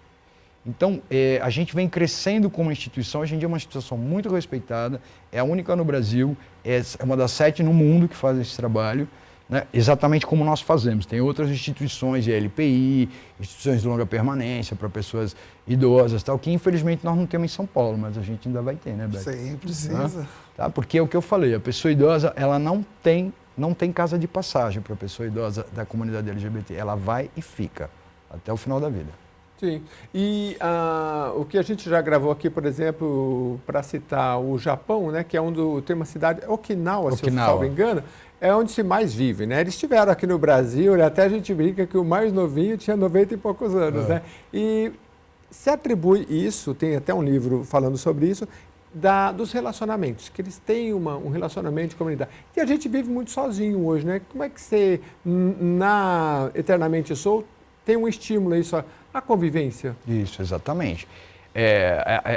Então, a gente vem crescendo como instituição, hoje em dia é uma instituição muito respeitada, é a única no Brasil, é uma das 7 no mundo que faz esse trabalho, né, exatamente como nós fazemos. Tem outras instituições, LPI, instituições de longa permanência para pessoas idosas, tal, que infelizmente nós não temos em São Paulo, mas a gente ainda vai ter, né, Beto? Sim, precisa. Tá? Porque é o que eu falei, a pessoa idosa, ela não tem casa de passagem para a pessoa idosa da comunidade LGBT. Ela vai e fica até o final da vida. Sim. E o que a gente já gravou aqui, por exemplo, para citar o Japão, né, que é tem uma cidade, Okinawa, se eu não me engano, é onde se mais vive, né? Eles estiveram aqui no Brasil, né, até a gente brinca que o mais novinho tinha 90 e poucos anos, né? E se atribui isso, tem até um livro falando sobre isso, dos relacionamentos, que eles têm um relacionamento de comunidade. E a gente vive muito sozinho hoje, né? Como é que você, na Eternamente Soul, tem um estímulo a isso, a convivência? Isso, exatamente.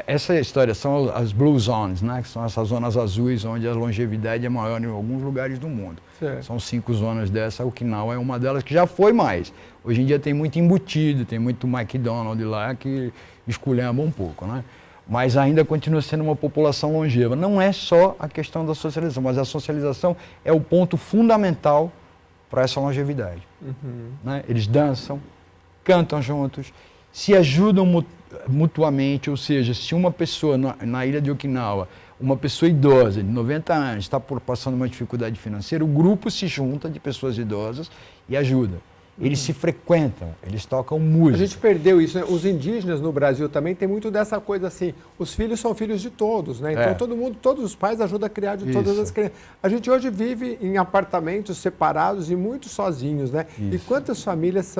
Essa história são as Blue Zones, né? Que são essas zonas azuis onde a longevidade é maior em alguns lugares do mundo. Certo. São 5 zonas dessa, Okinawa é uma delas que já foi mais. Hoje em dia tem muito embutido, tem muito McDonald's lá que esculhamba um pouco, né? Mas ainda continua sendo uma população longeva. Não é só a questão da socialização, mas a socialização é o ponto fundamental para essa longevidade. Né? Eles dançam, cantam juntos, se ajudam mutuamente, ou seja, se uma pessoa na ilha de Okinawa, uma pessoa idosa de 90 anos está passando uma dificuldade financeira, o grupo se junta de pessoas idosas e ajuda. Eles se frequentam, eles tocam música. A gente perdeu isso, né? Os indígenas no Brasil também tem muito dessa coisa assim, os filhos são filhos de todos, né? Então todos os pais ajudam a criar de todas as crianças. A gente hoje vive em apartamentos separados e muito sozinhos, né? Isso. E quantas famílias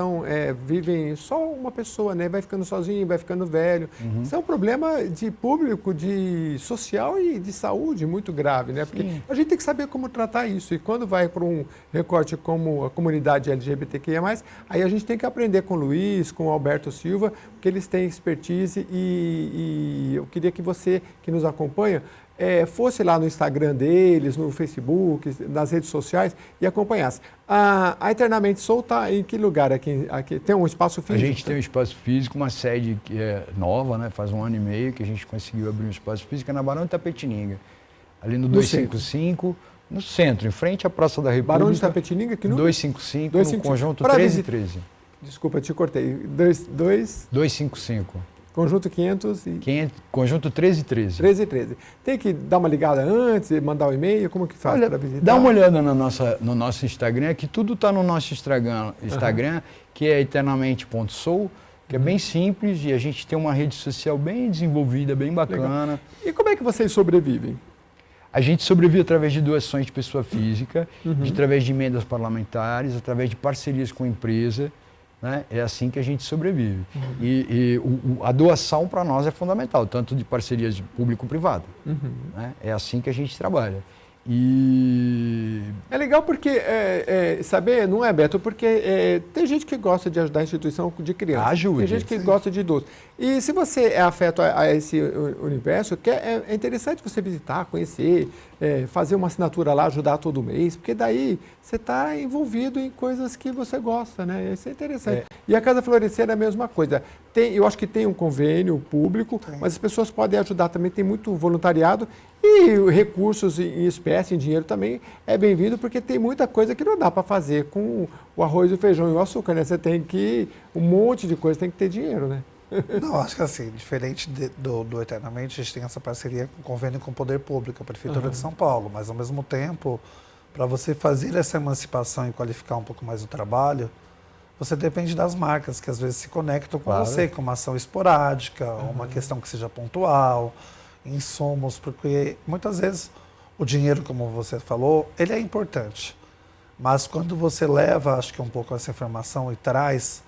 vivem só uma pessoa, né? Vai ficando sozinho, vai ficando velho. Isso é um problema de público, de social e de saúde muito grave, né? Porque a gente tem que saber como tratar isso. E quando vai para um recorte como a comunidade LGBTQIA+, aí a gente tem que aprender com o Luiz, com o Alberto Silva, porque eles têm expertise e eu queria que você, que nos acompanha, fosse lá no Instagram deles, no Facebook, nas redes sociais e acompanhasse. A Eternamente Soul está em que lugar aqui? Tem um espaço físico? A gente tem um espaço físico, uma sede que é nova, né? Faz 1 ano e meio que a gente conseguiu abrir um espaço físico na Barão de Tapetininga, ali no 255, no centro, em frente à Praça da República. Barão de Tapetininga, que número? 255, no conjunto 1313. Desculpa, te cortei. 255. Conjunto 500 e... Conjunto 1313. 1313. Tem que dar uma ligada antes, mandar um e-mail, como que faz para visitar? Dá uma olhada no nosso Instagram, que tudo está no nosso Instagram, que é eternamente.soul, que é bem simples e a gente tem uma rede social bem desenvolvida, bem bacana. Legal. E como é que vocês sobrevivem? A gente sobrevive através de doações de pessoa física, através de emendas parlamentares, através de parcerias com a empresa, né? É assim que a gente sobrevive. A doação para nós é fundamental, tanto de parcerias de público-privado. Né? É assim que a gente trabalha. E... É legal porque, saber, não é, Beto, porque tem gente que gosta de ajudar a instituição de criança. Ajude. Tem gente que gosta de idoso. E se você é afeto a esse universo, é interessante você visitar, conhecer, fazer uma assinatura lá, ajudar todo mês, porque daí você está envolvido em coisas que você gosta, né? Isso é interessante. E a Casa Florescer é a mesma coisa. Eu acho que tem um convênio público, mas as pessoas podem ajudar também, tem muito voluntariado e recursos em espécie, em dinheiro também é bem-vindo, porque tem muita coisa que não dá para fazer com o arroz, o feijão e o açúcar, né? Você tem um monte de coisa, tem que ter dinheiro, né? Não, acho que assim, diferente do Eternamente, a gente tem essa parceria com convênio com o Poder Público, a Prefeitura de São Paulo, mas ao mesmo tempo, para você fazer essa emancipação e qualificar um pouco mais o trabalho, você depende das marcas que às vezes se conectam com você, com uma ação esporádica, uma questão que seja pontual, insumos, porque muitas vezes o dinheiro, como você falou, ele é importante, mas quando você leva, acho que um pouco essa informação e traz,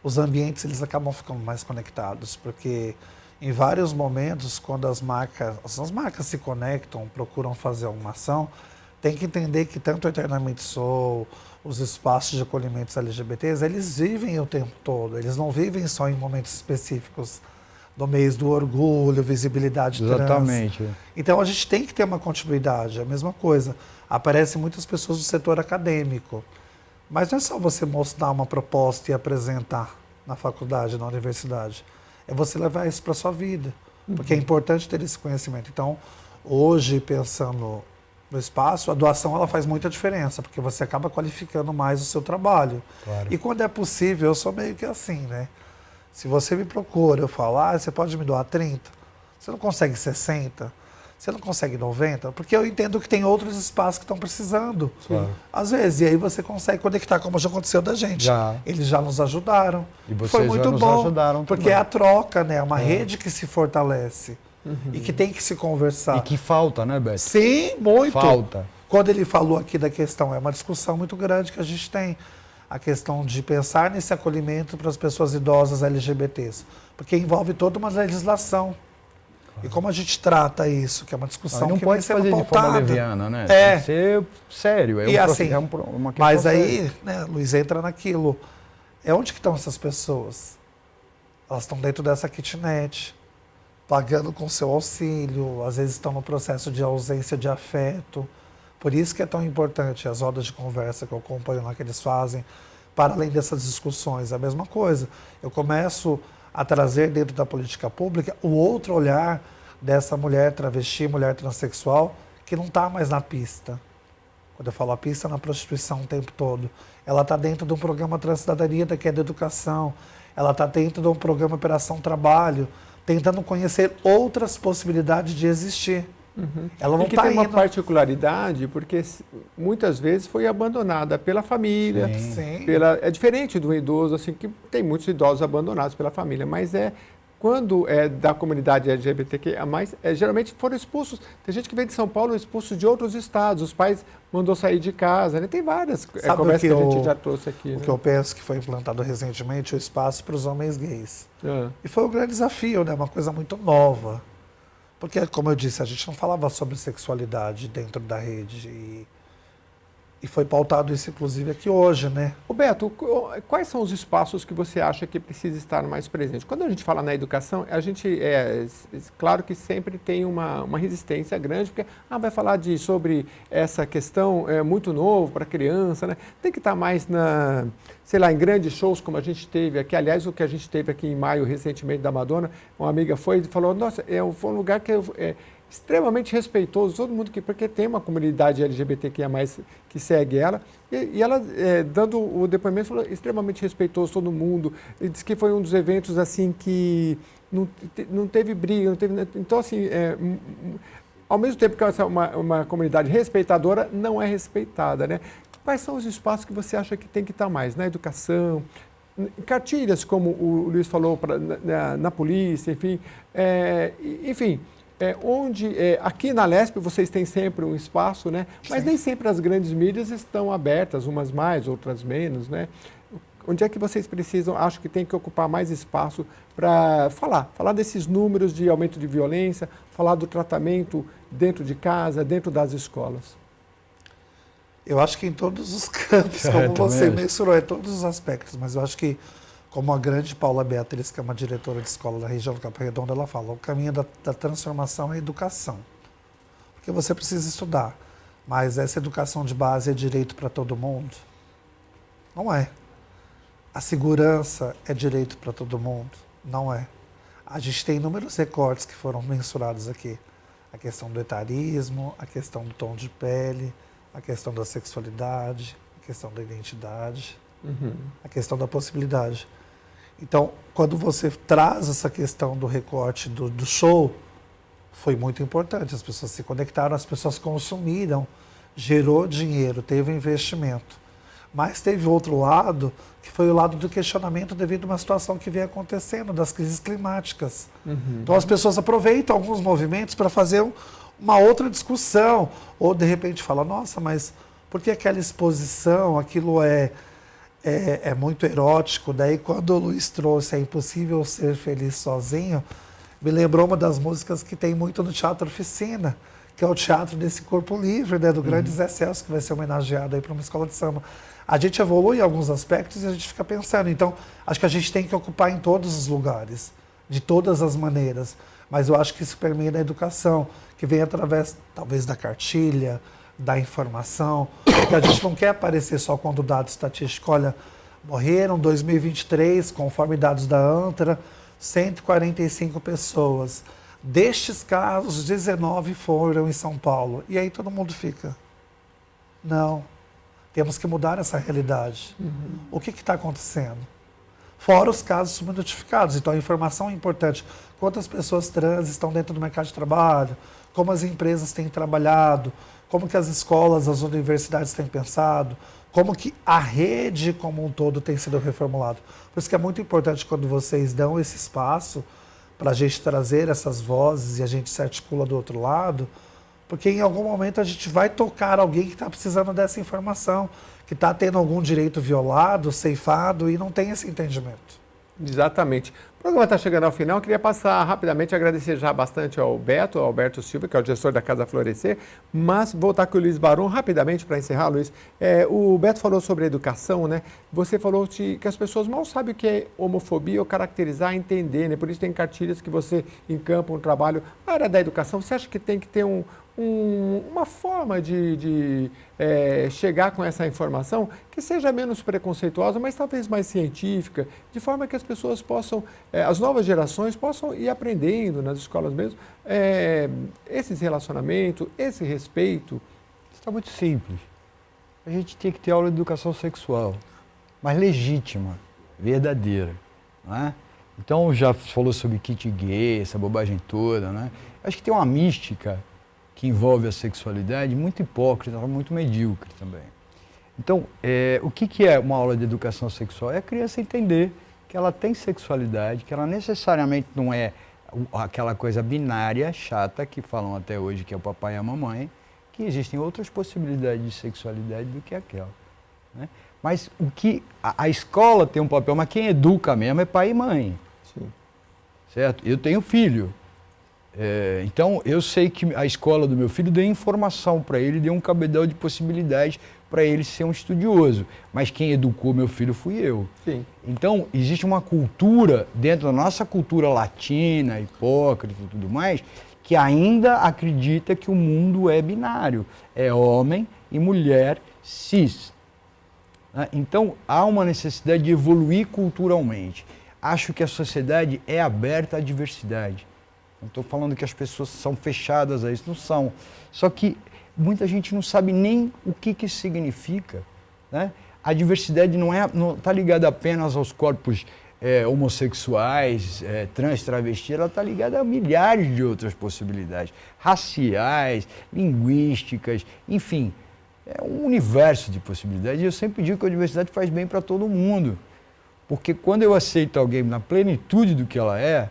os ambientes eles acabam ficando mais conectados, porque em vários momentos, quando as marcas se conectam, procuram fazer alguma ação, tem que entender que tanto o Eternamente Soul, os espaços de acolhimentos LGBTs, eles vivem o tempo todo, eles não vivem só em momentos específicos do mês do orgulho, visibilidade trans. Exatamente. Então a gente tem que ter uma continuidade, é a mesma coisa. Aparecem muitas pessoas do setor acadêmico, mas não é só você mostrar uma proposta e apresentar na faculdade, na universidade. É você levar isso para a sua vida, porque é importante ter esse conhecimento. Então, hoje, pensando no espaço, a doação ela faz muita diferença, porque você acaba qualificando mais o seu trabalho. Claro. E quando é possível, eu sou meio que assim, né? Se você me procura, eu falo, você pode me doar 30? Você não consegue 60? Você não consegue 90? Porque eu entendo que tem outros espaços que estão precisando. Claro. Às vezes, e aí você consegue conectar, como já aconteceu da gente. Já. Eles já nos ajudaram. E vocês foi muito já nos bom, ajudaram porque também. é a troca, né? É uma rede que se fortalece e que tem que se conversar. E que falta, né, Beto? Sim, muito. Falta. Quando ele falou aqui da questão, é uma discussão muito grande que a gente tem. A questão de pensar nesse acolhimento para as pessoas idosas LGBTs. Porque envolve toda uma legislação. E como a gente trata isso, que é uma discussão Não que pode vem sendo fazer de forma pautada. leviana, né? É. Tem que ser sério. E assim, uma questão mas séria. aí, né, Luiz, entra naquilo. Onde que estão essas pessoas? Elas estão dentro dessa kitnet, pagando com seu auxílio, às vezes estão no processo de ausência de afeto. Por isso que é tão importante as rodas de conversa que eu acompanho lá que eles fazem, para além dessas discussões. A mesma coisa. Eu começo a trazer dentro da política pública o outro olhar dessa mulher travesti, mulher transexual, que não está mais na pista. Quando eu falo a pista, na prostituição o tempo todo. Ela está dentro de um programa Transcidadania, que é da educação. Ela está dentro de um programa Operação Trabalho, tentando conhecer outras possibilidades de existir. Ela não e que tá tem uma indo... particularidade, porque muitas vezes foi abandonada pela família. Sim. É diferente do idoso, assim, que tem muitos idosos abandonados pela família, mas quando é da comunidade LGBTQIA+, geralmente foram expulsos. Tem gente que veio de São Paulo expulsos de outros estados, os pais mandou sair de casa, né? Tem várias conversas que a gente já trouxe aqui. O que eu penso que foi implantado recentemente, o espaço para os homens gays. Ah. E foi um grande desafio, né? Uma coisa muito nova. Porque, como eu disse, a gente não falava sobre sexualidade dentro da rede. E foi pautado isso, inclusive, aqui hoje, né? Ô Beto, quais são os espaços que você acha que precisa estar mais presente? Quando a gente fala na educação, a gente, claro que sempre tem uma resistência grande, porque vai falar sobre essa questão muito novo para criança, né? Tem que estar mais em grandes shows como a gente teve aqui. Aliás, o que a gente teve aqui em maio, recentemente, da Madonna, uma amiga foi e falou, nossa, foi um lugar que extremamente respeitoso, todo mundo porque tem uma comunidade LGBTQIA+, que segue ela, e ela, dando o depoimento, falou extremamente respeitoso todo mundo, e disse que foi um dos eventos, assim, que não teve briga, não teve... Então, assim, ao mesmo tempo que é uma comunidade respeitadora, não é respeitada, né? Quais são os espaços que você acha que tem que estar mais? Na educação, em cartilhas, como o Luiz falou, na polícia, enfim, aqui na Lesp vocês têm sempre um espaço, né? Mas nem sempre as grandes mídias estão abertas, umas mais, outras menos, né? Onde é que vocês precisam, acho que tem que ocupar mais espaço para falar desses números de aumento de violência, falar do tratamento dentro de casa, dentro das escolas? Eu acho que em todos os campos, como você mencionou, em todos os aspectos, mas eu acho que, como a grande Paula Beatriz, que é uma diretora de escola da região do Capão Redondo, ela fala, o caminho da transformação é a educação. Porque você precisa estudar, mas essa educação de base é direito para todo mundo? Não é. A segurança é direito para todo mundo? Não é. A gente tem inúmeros recortes que foram mensurados aqui. A questão do etarismo, a questão do tom de pele, a questão da sexualidade, a questão da identidade, a questão da possibilidade. Então, quando você traz essa questão do recorte do show, foi muito importante. As pessoas se conectaram, as pessoas consumiram, gerou dinheiro, teve investimento. Mas teve outro lado, que foi o lado do questionamento devido a uma situação que vem acontecendo, das crises climáticas. Então, as pessoas aproveitam alguns movimentos para fazer uma outra discussão, ou de repente fala, nossa, mas por que aquela exposição, aquilo é muito erótico? Daí quando o Luiz trouxe É Impossível Ser Feliz Sozinho, me lembrou uma das músicas que tem muito no Teatro Oficina, que é o teatro desse corpo livre, né, do grande Zé Celso, que vai ser homenageado aí para uma escola de samba. A gente evolui em alguns aspectos e a gente fica pensando, então acho que a gente tem que ocupar em todos os lugares, de todas as maneiras, mas eu acho que isso permeia na educação, que vem através, talvez, da cartilha, da informação, porque a gente não quer aparecer só quando o dado estatístico, olha, morreram em 2023, conforme dados da ANTRA, 145 pessoas. Destes casos, 19 foram em São Paulo. E aí todo mundo fica, não, temos que mudar essa realidade. O que está acontecendo? Fora os casos subnotificados. Então a informação é importante. Quantas pessoas trans estão dentro do mercado de trabalho, como as empresas têm trabalhado, como que as escolas, as universidades têm pensado, como que a rede como um todo tem sido reformulado. Por isso que é muito importante quando vocês dão esse espaço para a gente trazer essas vozes e a gente se articula do outro lado, porque em algum momento a gente vai tocar alguém que está precisando dessa informação, que está tendo algum direito violado, ceifado e não tem esse entendimento. Exatamente. O programa está chegando ao final. Eu queria passar rapidamente, agradecer já bastante ao Alberto Silva, que é o gestor da Casa Florescer, mas voltar com o Luiz Barão rapidamente para encerrar, Luiz. O Beto falou sobre educação, né? Você falou que as pessoas mal sabem o que é homofobia ou caracterizar, entender, né? Por isso tem cartilhas que você encampa um trabalho. Na área da educação, você acha que tem que ter uma forma de chegar com essa informação que seja menos preconceituosa, mas talvez mais científica, de forma que as pessoas possam, as novas gerações possam ir aprendendo nas escolas mesmo, esses relacionamentos, esse respeito? Está muito simples. A gente tem que ter aula de educação sexual, mas legítima, verdadeira, não é? Então já falou sobre kit gay, essa bobagem toda, né? Acho que tem uma mística que envolve a sexualidade, muito hipócrita, muito medíocre também. Então, o que é uma aula de educação sexual? É a criança entender que ela tem sexualidade, que ela necessariamente não é aquela coisa binária, chata, que falam até hoje, que é o papai e a mamãe, que existem outras possibilidades de sexualidade do que aquela, né? Mas a escola tem um papel, mas quem educa mesmo é pai e mãe. Sim. Certo? Eu tenho filho. Então, eu sei que a escola do meu filho deu informação para ele, deu um cabedal de possibilidades para ele ser um estudioso. Mas quem educou meu filho fui eu. Sim. Então, existe uma cultura, dentro da nossa cultura latina, hipócrita e tudo mais, que ainda acredita que o mundo é binário. É homem e mulher cis. Então, há uma necessidade de evoluir culturalmente. Acho que a sociedade é aberta à diversidade. Não estou falando que as pessoas são fechadas a isso, não são. Só que muita gente não sabe nem o que isso significa, né? A diversidade não está ligada apenas aos corpos homossexuais, trans, travesti, ela está ligada a milhares de outras possibilidades, raciais, linguísticas, enfim, é um universo de possibilidades. E eu sempre digo que a diversidade faz bem para todo mundo, porque quando eu aceito alguém na plenitude do que ela é,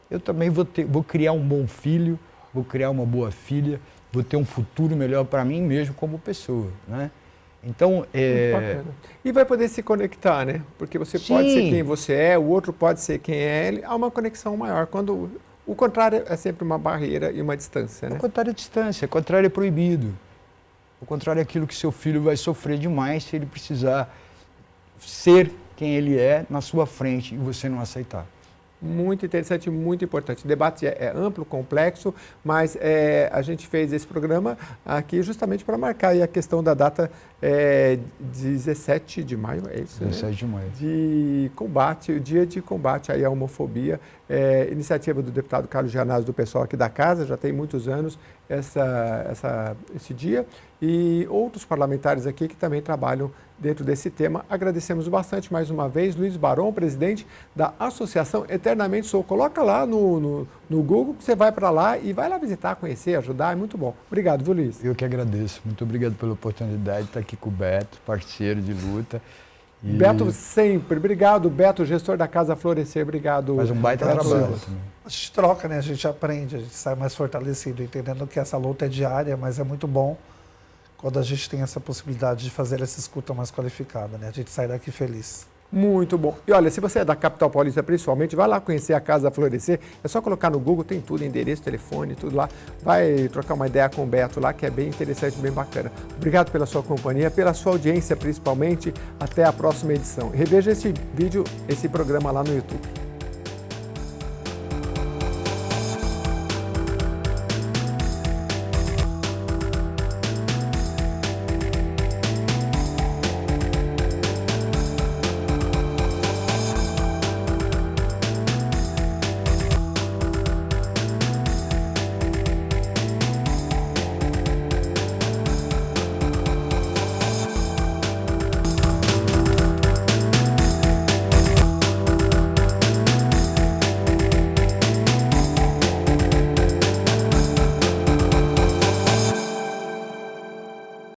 eu também vou criar um bom filho, vou criar uma boa filha, vou ter um futuro melhor para mim mesmo como pessoa, né? Então, E vai poder se conectar, né? Porque você pode ser quem você é, o outro pode ser quem é ele, há uma conexão maior. Quando o contrário é sempre uma barreira e uma distância, né? O contrário é distância, o contrário é proibido. O contrário é aquilo que seu filho vai sofrer demais se ele precisar ser quem ele é na sua frente e você não aceitar. Muito interessante, muito importante. O debate é amplo, complexo, mas a gente fez esse programa aqui justamente para marcar aí a questão da data 17 de maio, é isso? 17 de maio. De combate, o dia de combate aí à homofobia. Iniciativa do deputado Carlos Gianazzi, do pessoal aqui da casa, já tem muitos anos esse dia. E outros parlamentares aqui que também trabalham dentro desse tema. Agradecemos bastante mais uma vez. Luiz Barão, presidente da Associação Eternamente Sou. Coloca lá no Google que você vai para lá e vai lá visitar, conhecer, ajudar. É muito bom. Obrigado, viu, Luiz? Eu que agradeço. Muito obrigado pela oportunidade de estar aqui com o Beto, parceiro de luta. Beto sempre. Obrigado, Beto, gestor da Casa Florescer. Obrigado. Faz um baita trabalho também. A gente troca, né? A gente aprende, a gente sai mais fortalecido, entendendo que essa luta é diária, mas é muito bom quando a gente tem essa possibilidade de fazer essa escuta mais qualificada, né? A gente sai daqui feliz. Muito bom. E olha, se você é da capital paulista principalmente, vai lá conhecer a Casa Florescer. É só colocar no Google, tem tudo, endereço, telefone, tudo lá. Vai trocar uma ideia com o Beto lá, que é bem interessante, bem bacana. Obrigado pela sua companhia, pela sua audiência principalmente. Até a próxima edição. Reveja esse vídeo, esse programa lá no YouTube.